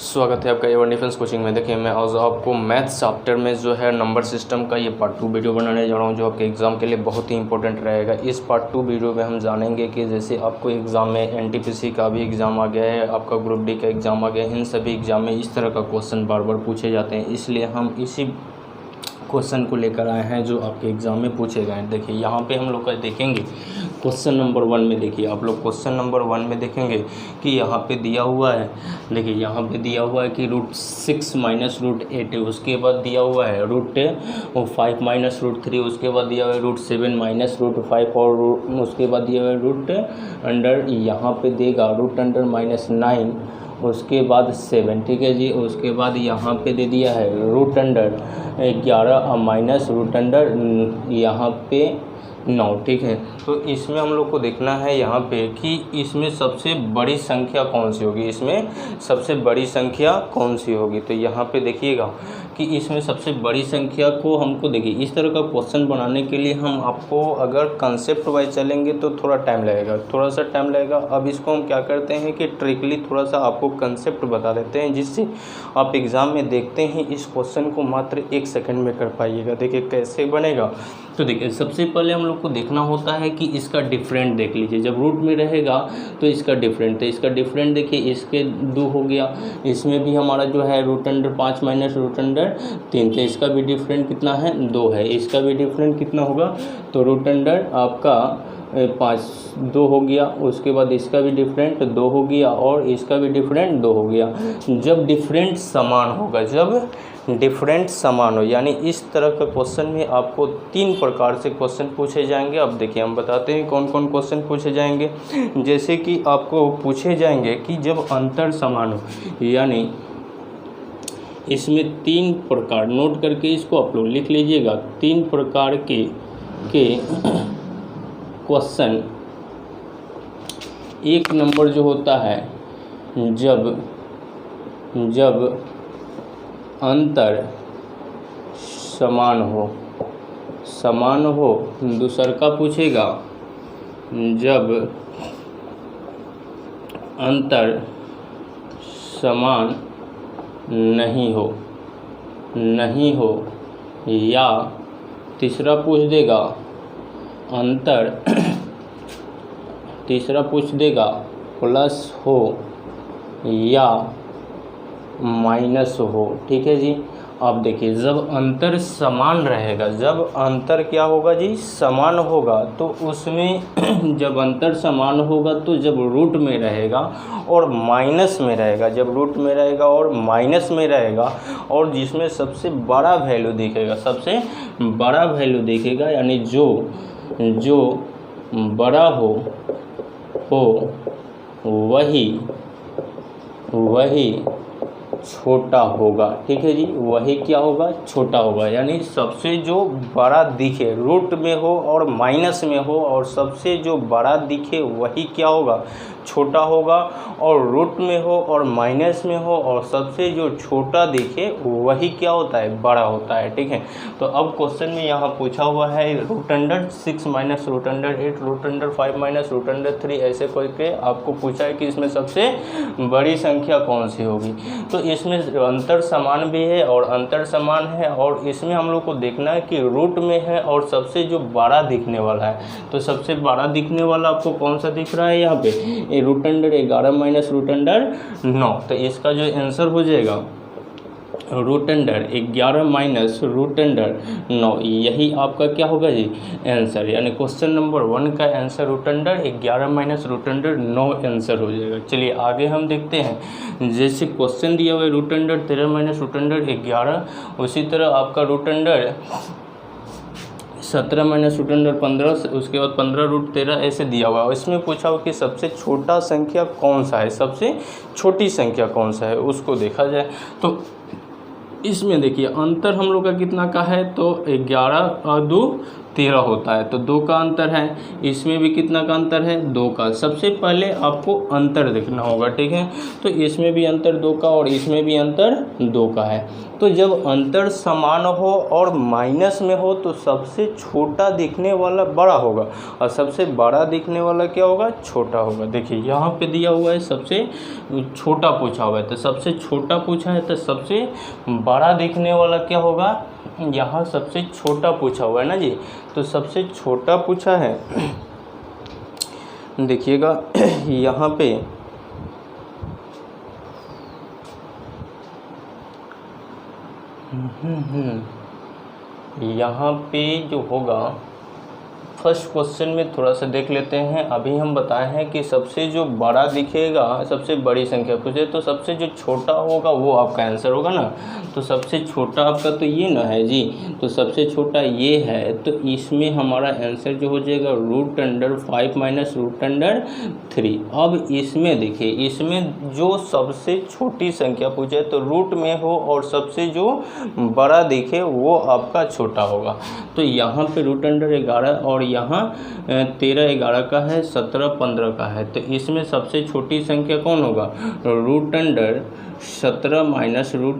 स्वागत है आपका एवन डिफेंस कोचिंग में। देखिए मैं आज आपको मैथ्स चैप्टर में जो है नंबर सिस्टम का ये पार्ट 2 वीडियो बनाने जा रहा हूँ, जो आपके एग्ज़ाम के लिए बहुत ही इंपॉर्टेंट रहेगा। इस पार्ट 2 वीडियो में हम जानेंगे कि जैसे आपको एग्ज़ाम में एनटीपीसी का भी एग्ज़ाम आ गया है, आपका ग्रुप डी का एग्ज़ाम आ गया है, इन सभी एग्ज़ाम में इस तरह का क्वेश्चन बार बार पूछे जाते हैं, इसलिए हम इसी क्वेश्चन को लेकर आए हैं जो आपके एग्ज़ाम में पूछे गए हैं। देखिए यहाँ पे हम लोग का देखेंगे क्वेश्चन नंबर 1 में। देखिए आप लोग क्वेश्चन नंबर 1 में देखेंगे कि यहाँ पे दिया हुआ है, देखिए यहाँ पे दिया हुआ है कि √6 माइनस √8 है, उसके बाद दिया हुआ है √5 माइनस √3, उसके बाद दिया हुआ है √7 माइनस √5 और उसके बाद दिया हुआ है √, यहाँ पे देगा √-9, उसके बाद 7, ठीक है जी। उसके बाद यहाँ पे दे दिया है √11 माइनस √, यहाँ पे 9, ठीक है। तो इसमें हम लोग को देखना है यहाँ पे कि इसमें सबसे बड़ी संख्या कौन सी होगी, इसमें सबसे बड़ी संख्या कौन सी होगी। तो यहाँ पे देखिएगा कि इसमें सबसे बड़ी संख्या को हमको, देखिए इस तरह का क्वेश्चन बनाने के लिए हम आपको अगर कंसेप्ट वाइज चलेंगे तो थोड़ा टाइम लगेगा, थोड़ा सा टाइम लगेगा। अब इसको हम क्या करते हैं कि ट्रिकली थोड़ा सा आपको कंसेप्ट बता देते हैं, जिससे आप एग्ज़ाम में देखते हैं इस क्वेश्चन को मात्र 1 सेकंड में कर पाइएगा। देखिए कैसे बनेगा। तो देखिए सबसे पहले हम लोग को देखना होता है कि इसका डिफरेंट देख लीजिए, जब रूट में रहेगा तो इसका डिफरेंट, तो इसका डिफरेंट देखिए इसके 2 हो गया, इसमें भी हमारा जो है √5 माइनस √3, तो इसका भी डिफरेंट कितना है 2 है, इसका भी डिफरेंट कितना होगा तो √, आपका 2 हो गया। उसके बाद इसका भी डिफरेंट 2 हो गया और इसका भी डिफरेंट 2 हो गया। जब डिफरेंट समान होगा, जब डिफरेंट समान हो, यानी इस तरह का क्वेश्चन में आपको 3 प्रकार से क्वेश्चन पूछे जाएंगे। अब देखिए हम बताते हैं कौन कौन क्वेश्चन पूछे जाएंगे। जैसे कि आपको पूछे जाएंगे कि जब अंतर समान हो, यानी इसमें 3 प्रकार, नोट करके इसको आप लोग लिख लीजिएगा, 3 प्रकार के क्वेश्चन। 1 नंबर जो होता है जब अंतर समान हो। दूसर का पूछेगा जब अंतर समान नहीं हो, या तीसरा पूछ देगा प्लस हो या माइनस हो, ठीक है जी। अब देखिए जब अंतर समान रहेगा, जब अंतर क्या होगा जी समान होगा, तो उसमें जब अंतर समान होगा तो जब रूट में रहेगा और माइनस में रहेगा, जब रूट में रहेगा और माइनस में रहेगा, और जिसमें सबसे बड़ा वैल्यू दिखेगा, सबसे बड़ा वैल्यू दिखेगा, यानी जो बड़ा हो वही छोटा होगा, ठीक है जी। वही क्या होगा छोटा होगा, यानी सबसे जो बड़ा दिखे, रूट में हो और माइनस में हो, और सबसे जो बड़ा दिखे वही क्या होगा छोटा होगा, और रूट में हो और माइनस में हो, और सबसे जो छोटा दिखे वही क्या होता है बड़ा होता है, ठीक है। तो अब क्वेश्चन में यहाँ पूछा हुआ है √6 माइनस √8, √5 माइनस √3, ऐसे करके आपको पूछा है कि इसमें सबसे बड़ी संख्या कौन सी होगी। तो इसमें अंतर समान भी है और अंतर समान है, और इसमें हम लोग को देखना है कि रूट में है और सबसे जो बड़ा दिखने वाला है, तो सबसे बड़ा दिखने वाला आपको कौन सा दिख रहा है यहाँ पे, √11 माइनस √9। तो इसका जो आंसर हो जाएगा √11 माइनस √9, यही आपका क्या होगा जी आंसर, यानी क्वेश्चन नंबर 1 का आंसर √11 माइनस √9 आंसर हो जाएगा। चलिए आगे हम देखते हैं। जैसे क्वेश्चन दिया हुआ है √13 माइनस √11, उसी तरह आपका √17 माइनस √15, उसके बाद 15√13 ऐसे दिया हुआ है। इसमें पूछा हुआ कि सबसे छोटा संख्या कौन सा है, सबसे छोटी संख्या कौन सा है, उसको देखा जाए। तो इसमें देखिए अंतर हम लोग का कितना का है, तो 11 और 2 13 होता है, तो 2 का अंतर है। इसमें भी कितना का अंतर है 2 का। सबसे पहले आपको अंतर देखना होगा, ठीक है। तो इसमें भी अंतर 2 का और इसमें भी अंतर 2 का है। तो जब अंतर समान हो और माइनस में हो तो सबसे छोटा दिखने वाला बड़ा होगा और सबसे बड़ा दिखने वाला क्या होगा, छोटा होगा। देखिए यहाँ पे दिया हुआ है सबसे छोटा पूछा हुआ है, तो सबसे छोटा पूछा है तो सबसे बड़ा दिखने वाला क्या होगा, यहाँ सबसे छोटा पूछा हुआ है ना जी, तो सबसे छोटा पूछा है। देखिएगा यहाँ पे यहाँ पे जो होगा फर्स्ट क्वेश्चन में थोड़ा सा देख लेते हैं। अभी हम बताए हैं कि सबसे जो बड़ा दिखेगा, सबसे बड़ी संख्या पूछे तो सबसे जो छोटा होगा वो आपका आंसर होगा ना। तो सबसे छोटा आपका तो ये ना है जी, तो सबसे छोटा ये है, तो इसमें हमारा आंसर जो हो जाएगा √5 माइनस √3। अब इसमें देखिए, इसमें जो सबसे छोटी संख्या पूछे तो रूट में हो और सबसे जो बड़ा दिखे वो आपका छोटा होगा। तो यहाँ पे √11 और यहाँ 13 11 का है, 17 15 का है, तो इसमें सबसे छोटी संख्या कौन होगा, √17 माइनस √,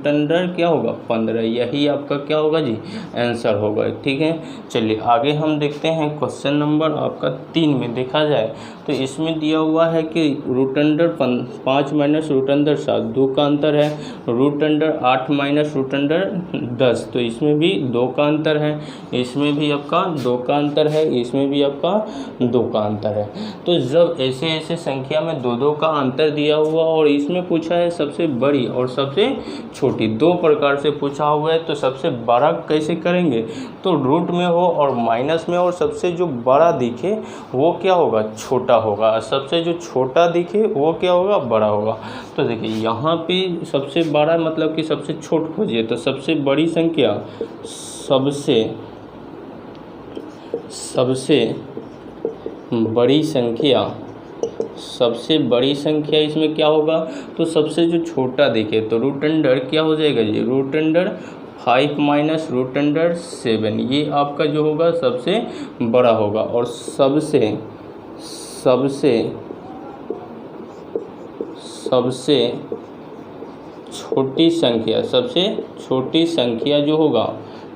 क्या होगा 15। यही आपका क्या होगा जी, आंसर होगा। ठीक है, चलिए आगे हम देखते हैं क्वेश्चन नंबर आपका 3 में देखा जाए तो इसमें दिया हुआ है कि √5 माइनस √7 2 का अंतर है, √8 माइनस √10, तो इसमें भी 2 का अंतर है, इसमें भी आपका 2 का अंतर है, इसमें भी आपका 2 का अंतर है। तो जब ऐसे ऐसे संख्या में 2 का अंतर दिया हुआ और इसमें पूछा है सबसे बड़ी और सबसे छोटी, 2 प्रकार से पूछा हुआ है, तो सबसे बड़ा कैसे करेंगे, तो रूट में हो और माइनस में और सबसे जो बड़ा दिखे वो क्या होगा, छोटा होगा, सबसे जो छोटा दिखे वो क्या होगा, बड़ा होगा। तो देखिए यहाँ पे सबसे बड़ा मतलब कि सबसे छोट खोजिए, तो सबसे बड़ी संख्या सबसे बड़ी संख्या इसमें क्या होगा, तो सबसे जो छोटा दिखे तो √, क्या हो जाएगा जी, √5 माइनस √7, ये आपका जो होगा सबसे बड़ा होगा। और सबसे छोटी संख्या जो होगा,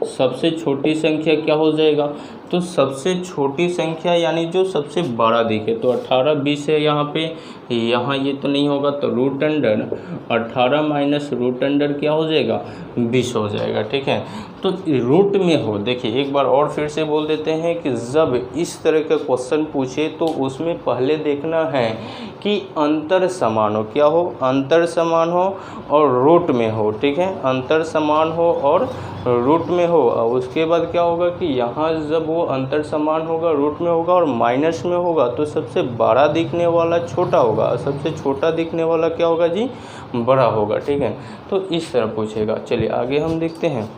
सबसे छोटी संख्या क्या हो जाएगा, तो सबसे छोटी संख्या यानी जो सबसे बड़ा दिखे, तो 18 20 है यहाँ पे, यहाँ ये तो नहीं होगा, तो √18 माइनस √, क्या हो जाएगा 20 हो जाएगा। ठीक है, तो रूट में हो, देखिए एक बार और फिर से बोल देते हैं कि जब इस तरह का क्वेश्चन पूछे तो उसमें पहले देखना है कि अंतर समान हो, क्या हो, अंतर समान हो और रूट में हो। ठीक है, अंतर समान हो और रूट में हो, और उसके बाद क्या होगा कि यहाँ जब वो अंतर समान होगा, रूट में होगा और माइनस में होगा, तो सबसे बड़ा दिखने वाला छोटा होगा और सबसे छोटा दिखने वाला क्या होगा जी, बड़ा होगा। ठीक है, तो इस तरह पूछेगा। चलिए आगे हम देखते हैं।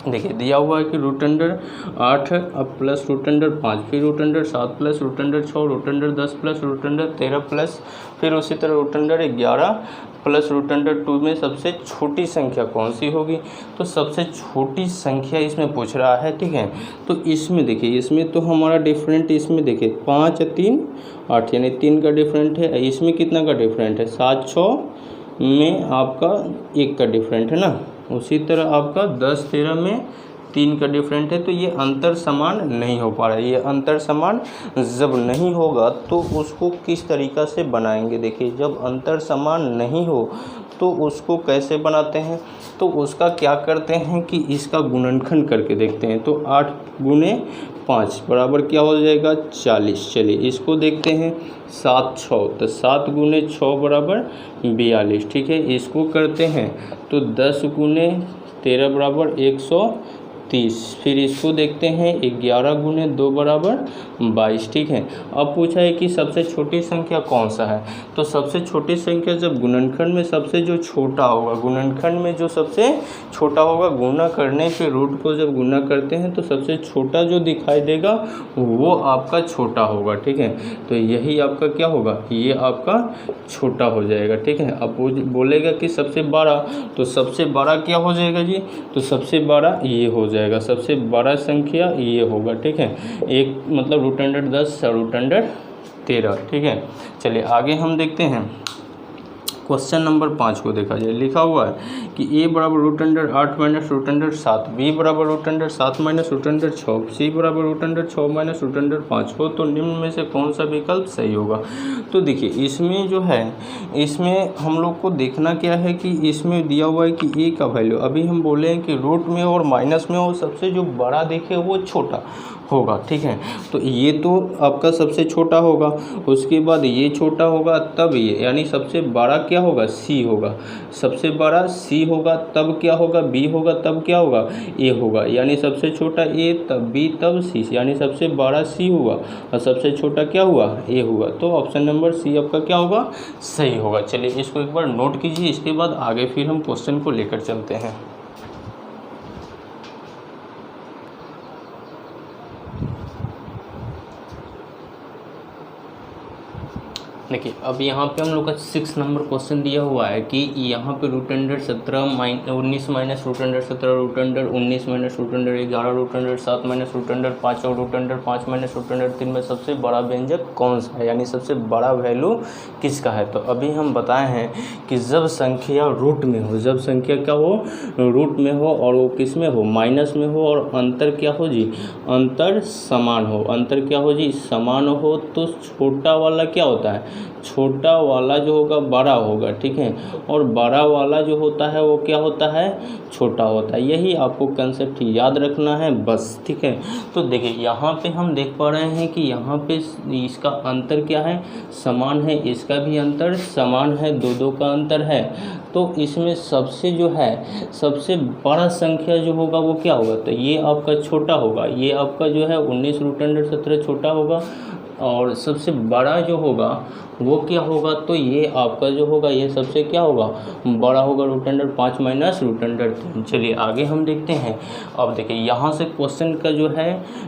देखिए दिया हुआ है कि √8 अब प्लस √5, फिर √7 प्लस √6, √10 प्लस √13 प्लस, फिर उसी तरह √11 प्लस √2 में सबसे छोटी संख्या कौन सी होगी, तो सबसे छोटी संख्या इसमें पूछ रहा है। ठीक है, तो इसमें देखिए, इसमें तो हमारा डिफरेंट, इसमें देखिए 5 3 8 यानी 3 का डिफरेंट है, इसमें कितना का डिफरेंट है, 7 6 में आपका 1 का डिफरेंट है ना, उसी तरह आपका 10 13 में 3 का डिफरेंट है, तो ये अंतर समान नहीं हो पा रहा है। ये अंतर समान जब नहीं होगा तो उसको किस तरीक़ा से बनाएंगे, देखिए जब अंतर समान नहीं हो तो उसको कैसे बनाते हैं, तो उसका क्या करते हैं कि इसका गुणनखंड करके देखते हैं। तो 8 गुने 5 बराबर क्या हो जाएगा 40। चलिए इसको देखते हैं, 7 6, तो 7 गुने 6 बराबर 42। ठीक है, इसको करते हैं तो 10 गुने 13 बराबर 130। फिर इसको देखते हैं 11 गुने 2 बराबर 22। ठीक है, अब पूछा है कि सबसे छोटी संख्या कौन सा है, तो सबसे छोटी संख्या जब गुणनखंड में सबसे जो छोटा होगा, गुणनखंड में जो सबसे छोटा होगा, गुणा करने पे रूट को जब गुणा करते हैं तो सबसे छोटा जो दिखाई देगा वो आपका छोटा होगा। ठीक है, तो यही आपका क्या होगा, ये आपका छोटा हो जाएगा। ठीक है, अब वो बोलेगा कि सबसे बड़ा, तो सबसे बड़ा क्या हो जाएगा जी, तो सबसे बड़ा ये हो जाएगा, सबसे बड़ा संख्या ये होगा। ठीक है, एक मतलब √10 और √13। ठीक है, चलिए आगे हम देखते हैं क्वेश्चन नंबर 5 को देखा जाए, लिखा हुआ है कि a बराबर root under 8 minus root under 7, b बराबर root under 7 minus root under 6, c बराबर root under 6 minus root under 5 हो तो निम्न में से कौन सा विकल्प सही होगा। तो देखिए इसमें जो है, इसमें हम लोग को देखना क्या है कि इसमें दिया हुआ है कि a का वैल्यू, अभी हम बोले हैं कि रूट में और माइनस में हो, सबसे जो बड़ा देखे वो छोटा होगा, ठीक है। तो ये तो आपका सबसे छोटा होगा, उसके बाद ये छोटा होगा, तब ये, यानी सबसे बड़ा क्या होगा, सी होगा, सबसे बड़ा सी होगा, तब क्या होगा, बी होगा, तब क्या होगा, ए होगा, यानी सबसे छोटा ए, तब बी, तब सी, यानी सबसे बड़ा सी हुआ और सबसे छोटा क्या हुआ, ए हुआ। तो ऑप्शन नंबर सी आपका क्या होगा, सही होगा। चलिए इसको एक बार नोट कीजिए, इसके बाद आगे फिर हम क्वेश्चन को लेकर चलते हैं। देखिए अब यहाँ पे हम लोग का 6 नंबर क्वेश्चन दिया हुआ है कि यहाँ पे root under 19 minus root under 17, root under 19 minus root under 11, root under 7 minus root under 5 और root under 5 minus root under 3 में सबसे बड़ा व्यंजक कौन सा है, यानी सबसे बड़ा वैल्यू किसका है। तो अभी हम बताए हैं कि जब संख्या रूट में हो, जब संख्या क्या हो, रूट में हो और वो किस में हो, माइनस में हो, और अंतर क्या हो जी, अंतर समान हो, अंतर क्या हो जी, समान हो, तो छोटा वाला क्या होता है, छोटा वाला जो होगा बड़ा होगा, ठीक है, और बड़ा वाला जो होता है वो क्या होता है, छोटा होता है। यही आपको कंसेप्ट याद रखना है बस, ठीक है। तो देखिए यहाँ पे हम देख पा रहे हैं कि यहाँ पे इसका अंतर क्या है, समान है, इसका भी अंतर समान है, दो का अंतर है। तो इसमें सबसे जो है, सबसे बड़ा संख्या जो होगा वो क्या होगा, तो ये आपका छोटा होगा, ये आपका जो है 19 रूट अंडर 17 छोटा होगा, और सबसे बड़ा जो होगा वो क्या होगा, तो ये आपका जो होगा ये सबसे क्या होगा, बड़ा होगा, root under 5 minus root under 3। चलिए आगे हम देखते हैं। अब देखिए यहाँ से क्वेश्चन का जो है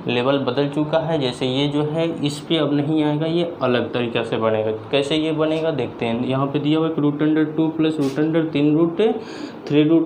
लेवल बदल चुका है, जैसे ये जो है इस पे अब नहीं आएगा, ये अलग तरीक़े से बनेगा। कैसे ये बनेगा देखते हैं। यहाँ पे दिया हुआ है कि root under 2 plus root under 3 root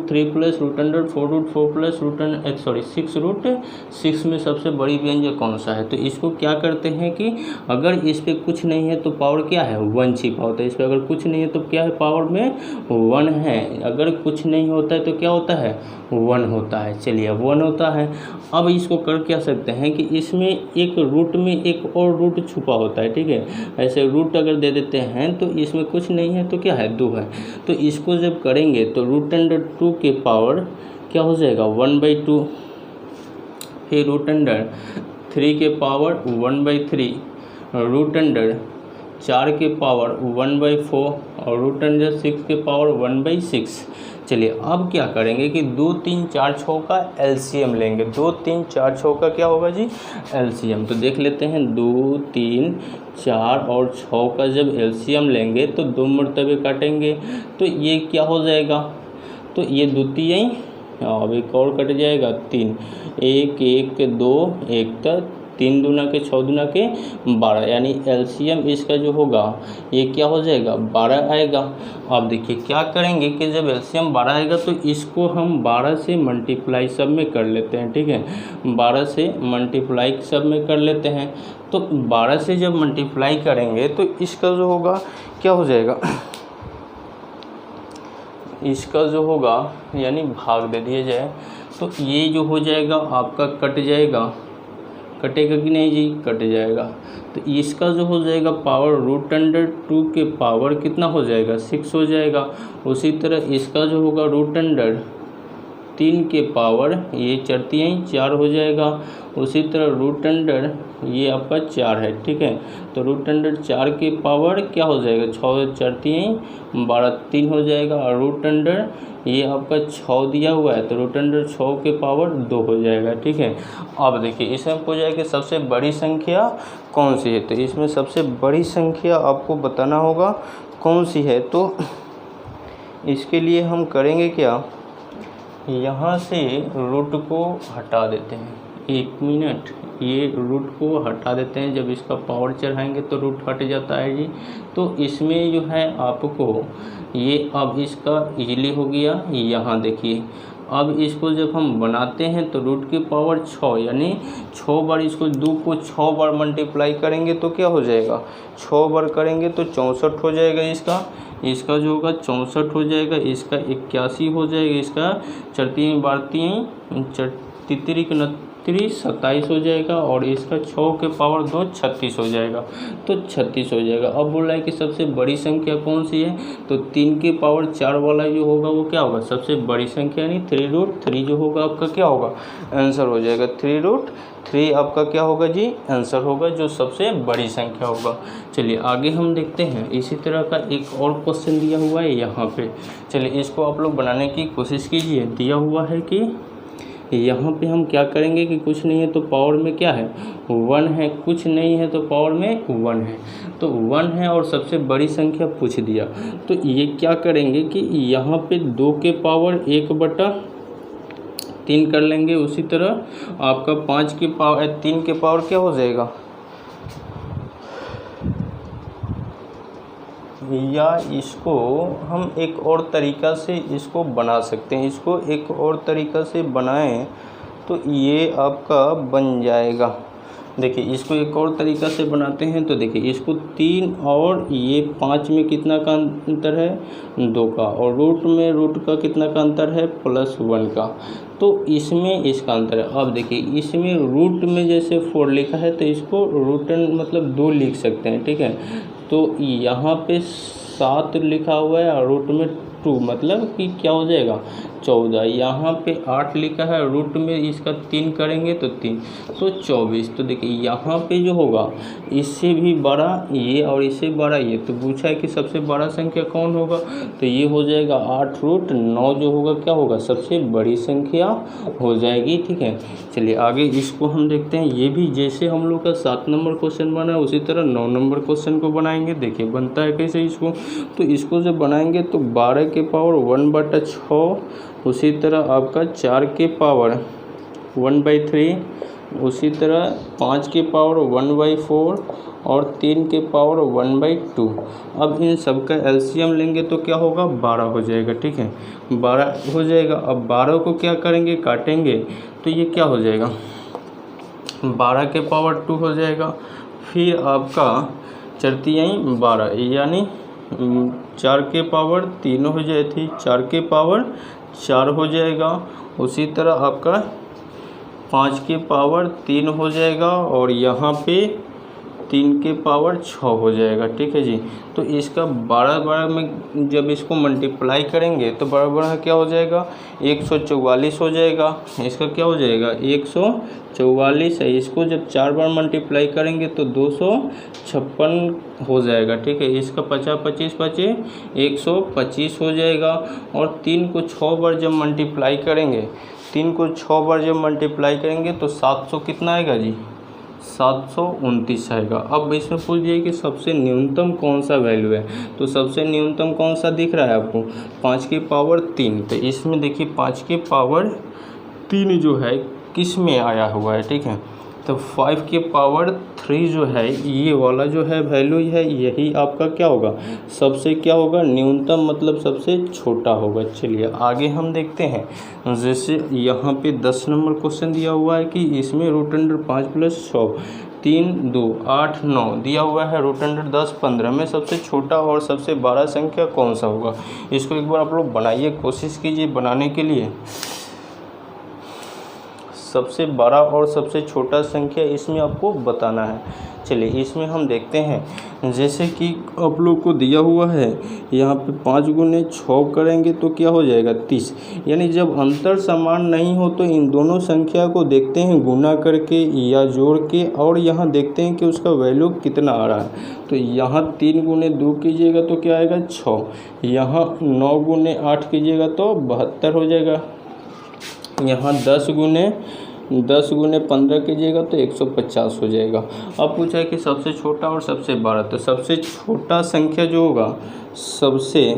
3 plus root under 4 plus root under 6 root 6 में सबसे बड़ी व्यंजक कौन सा है। तो इसको क्या करते हैं कि अगर इस पर कुछ नहीं है तो पावर क्या है, 1 छिपा होता है, इस पर अगर कुछ नहीं है तो क्या है, पावर में 1 है, अगर कुछ नहीं होता है तो क्या होता है, 1 होता है। चलिए अब 1 होता है। अब इसको कर क्या सकते हैं कि इसमें एक रूट में एक और रूट छुपा होता है, ठीक है, ऐसे रूट अगर दे देते हैं तो इसमें कुछ नहीं है तो क्या है, 2 है। तो इसको जब करेंगे तो रूट अंडर 2 के पावर क्या हो जाएगा, 1/2, फिर रूट अंडर 3 के पावर 1/3, रूट अंडर 4 के पावर 1/4 और रूट अंडर 6 के पावर 1/6। चलिए अब क्या करेंगे कि 2 3 4 6 का एलसीएम लेंगे। 2 3 4 6 का क्या होगा जी, एलसीएम। तो देख लेते हैं, 2 3 4 और 6 का जब एलसीएम लेंगे तो 2 मरतबे काटेंगे तो ये क्या हो जाएगा, तो ये द्वितीय, अब एक और कट जाएगा 3, 1 1 2 1 3 दूना के 6 दूना के 12, यानी एलसीएम इसका जो होगा ये क्या हो जाएगा, 12 आएगा। अब देखिए क्या करेंगे कि जब एलसीएम 12 आएगा तो इसको हम 12 से मल्टीप्लाई सब में कर लेते हैं, ठीक है, 12 से मल्टीप्लाई सब में कर लेते हैं। तो 12 से जब मल्टीप्लाई करेंगे तो इसका जो होगा क्या हो जाएगा, इसका जो होगा यानी भाग दे दिया जाए तो ये जो हो जाएगा आपका कट जाएगा, कटेगा कि नहीं जी, कट जाएगा। तो इसका जो हो जाएगा पावर रूट अंडर 2 के पावर कितना हो जाएगा, 6 हो जाएगा। उसी तरह इसका जो होगा रूट अंडर 3 के पावर ये 4 हो जाएगा। उसी तरह रूट अंडर ये आपका 4 है, ठीक है, तो रूट अंडर 4 के पावर क्या हो जाएगा, 6 4 12 3 हो जाएगा। और रूट अंडर ये आपका 6 दिया हुआ है तो रूट अंडर 6 के पावर 2 हो जाएगा, ठीक है। अब देखिए इसमें हो जाएगा कि सबसे बड़ी संख्या कौन सी है, तो इसमें सबसे बड़ी संख्या आपको बताना होगा कौन सी है। तो इसके लिए हम करेंगे क्या, यहाँ से रूट को हटा देते हैं, 1 मिनट, ये रूट को हटा देते हैं। जब इसका पावर चढ़ाएंगे तो रूट हट जाता है जी। तो इसमें जो है आपको ये अब इसका इजीली हो गया। यहाँ देखिए अब इसको जब हम बनाते हैं तो रूट की पावर 6 यानी 6 बार इसको 2 को 6 बार मल्टीप्लाई करेंगे तो क्या हो जाएगा, 6 बार करेंगे तो 64 हो जाएगा इसका, इसका जो होगा 64 हो जाएगा, इसका 81 हो जाएगा, इसका 4 तितरी 27 हो जाएगा, और इसका 6 के पावर 2 36 हो जाएगा, तो 36 हो जाएगा। अब बोल रहा है कि सबसे बड़ी संख्या कौन सी है, तो 3 के पावर 4 वाला जो होगा वो क्या होगा, सबसे बड़ी संख्या, यानी 3√3 जो होगा आपका क्या होगा, आंसर हो जाएगा। 3√3 आपका क्या होगा जी, आंसर होगा, जो सबसे बड़ी संख्या होगा। चलिए आगे हम देखते हैं। इसी तरह का एक और क्वेश्चन दिया हुआ है यहाँ पे, चलिए इसको आप लोग बनाने की कोशिश कीजिए। दिया हुआ है कि यहाँ पे हम क्या करेंगे कि कुछ नहीं है तो पावर में क्या है, 1 है, कुछ नहीं है तो पावर में 1 है, तो 1 है और सबसे बड़ी संख्या पूछ दिया, तो ये क्या करेंगे कि यहाँ पे 2 के पावर 1/3 कर लेंगे। उसी तरह आपका 5 के पावर 3 के पावर क्या हो जाएगा, या इसको हम एक और तरीक़ा से इसको बना सकते हैं। इसको एक और तरीक़ा से बनाएं तो ये आपका बन जाएगा। देखिए इसको एक और तरीक़ा से बनाते हैं तो देखिए इसको 3 और ये 5 में कितना का अंतर है, 2 का, और रूट का कितना का अंतर है, +1 का, तो इसमें इसका अंतर है। अब देखिए इसमें रूट में जैसे 4 लिखा है तो इसको रूटन मतलब 2 लिख सकते हैं, ठीक है। तो यहाँ पे 7 लिखा हुआ है और रूट में 2, मतलब कि क्या हो जाएगा 14। यहाँ पे 8 लिखा है, रूट में इसका 3 करेंगे तो 3, तो 24। तो देखिए यहाँ पे जो होगा इससे भी बड़ा ये और इससे बड़ा ये, तो पूछा है कि सबसे बड़ा संख्या कौन होगा, तो ये हो जाएगा 8√9 जो होगा क्या होगा, सबसे बड़ी संख्या हो जाएगी, ठीक है। चलिए आगे इसको हम देखते हैं। ये भी जैसे हम लोग का 7 नंबर क्वेश्चन बना उसी तरह 9 नंबर क्वेश्चन को बनाएंगे। देखिए बनता है कैसे इसको, तो इसको जब बनाएंगे तो 12 के पावर 1/6, उसी तरह आपका 4 के पावर 1/3, उसी तरह 5 के पावर 1/4 और 3 के पावर 1/2। अब इन सब का एलसीएम लेंगे तो क्या होगा, 12 हो जाएगा, ठीक है, 12 हो जाएगा। अब 12 को क्या करेंगे, काटेंगे, तो ये क्या हो जाएगा, 12 के पावर 2 हो जाएगा। फिर आपका 4×3 12, यानी 4 के पावर 3 हो जाती, 4 के पावर 4 हो जाएगा। उसी तरह आपका 5 के पावर 3 हो जाएगा, और यहाँ पे 3 के पावर 6 हो जाएगा, ठीक है जी। तो इसका 12 में जब इसको मल्टीप्लाई करेंगे तो बड़ा क्या हो जाएगा, 144 हो जाएगा। इसका क्या हो जाएगा, 144 है। इसको जब 4 बार मल्टीप्लाई करेंगे तो 256 हो जाएगा, ठीक है। इसका 50 25 बचे 125 हो जाएगा। और 3 को 6 बार जब मल्टीप्लाई करेंगे, 3 को 6 बार जब मल्टीप्लाई करेंगे तो 700 कितना आएगा जी, 729 आएगा। अब इसमें पूछ दिए कि सबसे न्यूनतम कौन सा वैल्यू है, तो सबसे न्यूनतम कौन सा दिख रहा है आपको, 5 के पावर 3। तो इसमें देखिए 5 के पावर 3 जो है किस में आया हुआ है, ठीक है। तो 5 के पावर 3 जो है ये वाला जो है वैल्यू है, यही आपका क्या होगा, सबसे क्या होगा, न्यूनतम मतलब सबसे छोटा होगा। चलिए आगे हम देखते हैं। जैसे यहाँ पे 10 नंबर क्वेश्चन दिया हुआ है कि इसमें √5 + 100 3 2 8 9 दिया हुआ है, √10 15 में सबसे छोटा और सबसे बड़ा संख्या कौन सा होगा। इसको एक बार आप लोग बनाइए, कोशिश कीजिए बनाने के लिए। सबसे बड़ा और सबसे छोटा संख्या इसमें आपको बताना है। चलिए इसमें हम देखते हैं। जैसे कि आप लोग को दिया हुआ है यहाँ पे 5 × 6 करेंगे तो क्या हो जाएगा, 30। यानी जब अंतर समान नहीं हो तो इन दोनों संख्या को देखते हैं गुना करके या जोड़ के, और यहाँ देखते हैं कि उसका वैल्यू कितना आ रहा है। तो यहाँ 3 × 2 कीजिएगा तो क्या आएगा, 6। यहाँ 9 × 8 कीजिएगा तो 72 हो जाएगा। यहाँ 10 × 15 कीजिएगा तो 150 हो जाएगा। अब पूछा है कि सबसे छोटा और सबसे बड़ा, तो सबसे छोटा संख्या जो होगा, सबसे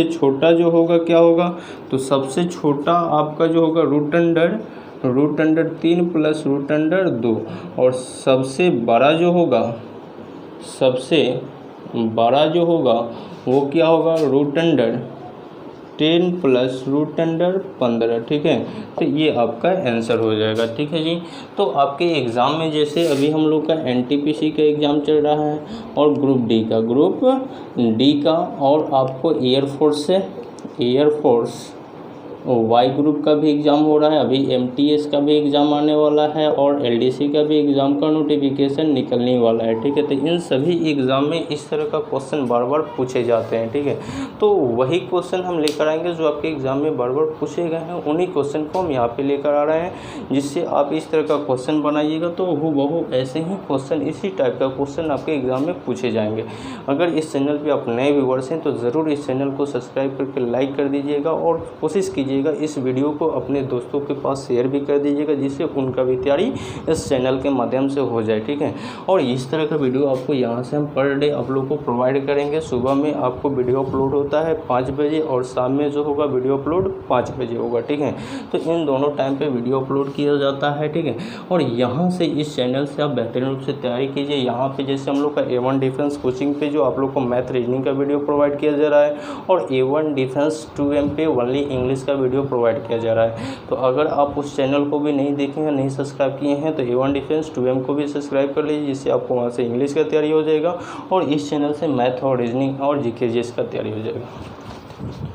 छोटा जो होगा क्या होगा, तो सबसे छोटा आपका जो होगा √3 + √2, और सबसे बड़ा जो होगा वो क्या होगा, √10 10 + √15, ठीक है। तो ये आपका आंसर हो जाएगा, ठीक है जी। तो आपके एग्ज़ाम में जैसे अभी हम लोग का NTPC का एग्ज़ाम चल रहा है और ग्रुप डी का और आपको एयरफोर्स वाई ग्रुप का भी एग्ज़ाम हो रहा है, अभी MTS का भी एग्ज़ाम आने वाला है और LDC का भी एग्ज़ाम का नोटिफिकेशन निकलने वाला है, ठीक है। तो इन सभी एग्ज़ाम में इस तरह का क्वेश्चन बार बार पूछे जाते हैं, ठीक है। तो वही क्वेश्चन हम लेकर आएंगे जो आपके एग्ज़ाम में बार बार पूछे गए हैं, उन्हीं क्वेश्चन को हम यहाँ पे लेकर आ रहे हैं, जिससे आप इस तरह का क्वेश्चन बनाइएगा तो हूबहू ऐसे ही क्वेश्चन, इसी टाइप का क्वेश्चन आपके एग्ज़ाम में पूछे जाएंगे। अगर इस चैनल पर आप नए व्यूअर्स हैं तो ज़रूर इस चैनल को सब्सक्राइब करके लाइक कर दीजिएगा और कोशिश कीजिए इस वीडियो को अपने दोस्तों के पास शेयर भी कर दीजिएगा, जिससे उनका भी तैयारी इस चैनल के माध्यम से हो जाए, ठीक है। और इस तरह का वीडियो आपको यहाँ से हम पर डे आप लोग को प्रोवाइड करेंगे। सुबह में आपको वीडियो अपलोड होता है 5 बजे और शाम में जो होगा वीडियो अपलोड 5 बजे होगा, ठीक है। तो इन दोनों टाइम पे वीडियो अपलोड किया जाता है, ठीक है। और यहाँ से इस चैनल से आप बेहतरीन रूप से तैयारी कीजिए। यहाँ पे जैसे हम लोग का A1 डिफेंस कोचिंग पे जो आप लोग को मैथ रीजनिंग का वीडियो प्रोवाइड किया जा रहा है और A1 डिफेंस 2M पे ओनली इंग्लिश का वीडियो प्रोवाइड किया जा रहा है। तो अगर आप उस चैनल को भी नहीं देखे हैं, नहीं सब्सक्राइब किए हैं तो A1 डिफेंस 2M को भी सब्सक्राइब कर लीजिए, जिससे आपको वहाँ से इंग्लिश का तैयारी हो जाएगा और इस चैनल से मैथ और रीजनिंग और GK GS का तैयारी हो जाएगा।